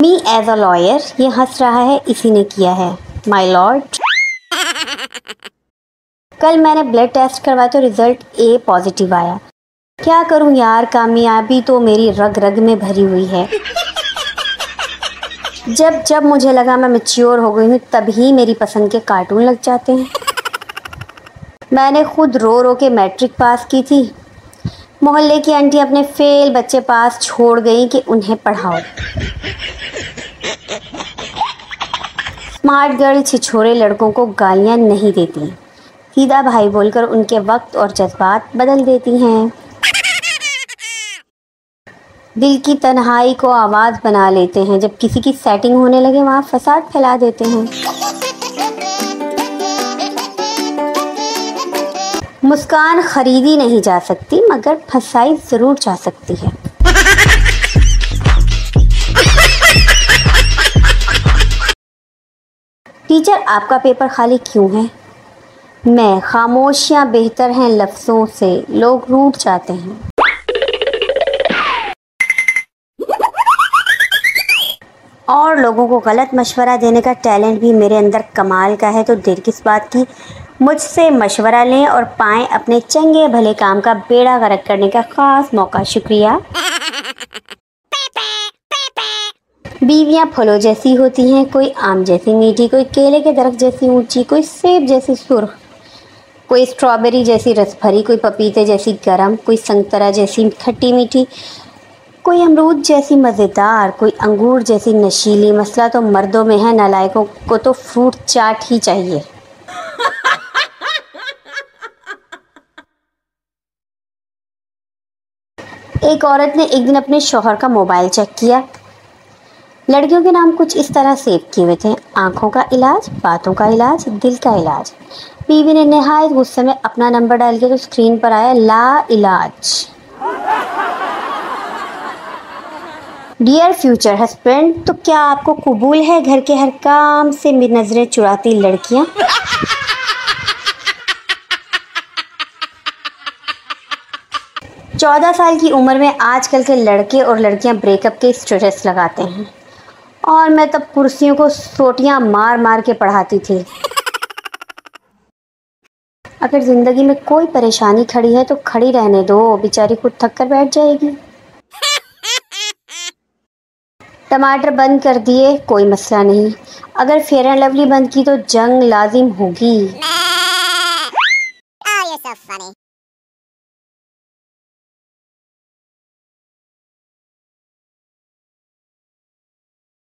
Me as a lawyer, ये हंस रहा है इसी ने किया है, माय लॉर्ड। कल मैंने ब्लड टेस्ट करवाया तो रिजल्ट ए पॉजिटिव आया। क्या करूं यार, कामयाबी तो मेरी रग रग में भरी हुई है। जब जब मुझे लगा मैं मैच्योर हो गई हूँ तभी मेरी पसंद के कार्टून लग जाते हैं। मैंने खुद रो रो के मैट्रिक पास की थी। मोहल्ले की आंटी अपने फेल बच्चे पास छोड़ गई कि उन्हें पढ़ाओ। स्मार्ट गर्ल छिछोरे लड़कों को गालियां नहीं देती, सीधा भाई बोलकर उनके वक्त और जज्बात बदल देती हैं। दिल की तन्हाई को आवाज़ बना लेते हैं, जब किसी की सेटिंग होने लगे वहाँ फसाद फैला देते हैं। मुस्कान खरीदी नहीं जा सकती मगर फसाई ज़रूर जा सकती है। टीचर आपका पेपर खाली क्यों है? मैं, खामोशियाँ बेहतर हैं लफ्ज़ों से, लोग रूठ जाते हैं। और लोगों को गलत मशवरा देने का टैलेंट भी मेरे अंदर कमाल का है, तो देर किस बात की, मुझसे मशवरा लें और पाएं अपने चंगे भले काम का बेड़ा गर्क करने का ख़ास मौका। शुक्रिया। बीवियाँ फलों जैसी होती हैं, कोई आम जैसी मीठी, कोई केले के दरख्त जैसी ऊंची, कोई सेब जैसी सुर्ख, कोई स्ट्रॉबेरी जैसी रस भरी, कोई पपीते जैसी गर्म, कोई संतरा जैसी खट्टी मीठी, कोई अमरूद जैसी मज़ेदार, कोई अंगूर जैसी नशीली। मसला तो मर्दों में है, नालायकों को तो फ्रूट चाट ही चाहिए। एक औरत ने एक दिन अपने शौहर का मोबाइल चेक किया। लड़कियों के नाम कुछ इस तरह सेव किए हुए थे: आँखों का इलाज, बातों का इलाज, दिल का इलाज। बीवी ने निहायत गुस्से में अपना नंबर डाल दिया तो स्क्रीन पर आया ला इलाज। डियर फ्यूचर हस्बैंड, तो क्या आपको कबूल है घर के हर काम से नजरें चुराती लड़कियां? 14 साल की उम्र में आजकल के लड़के और लड़कियां ब्रेकअप के स्टेटस लगाते हैं, और मैं तब कुर्सियों को सोटियां मार मार के पढ़ाती थी। अगर जिंदगी में कोई परेशानी खड़ी है तो खड़ी रहने दो, बेचारी खुद थक कर बैठ जाएगी। टमाटर बंद कर दिए, कोई मसला नहीं, अगर फेयर एंड लवली बंद की तो जंग लाजिम होगी।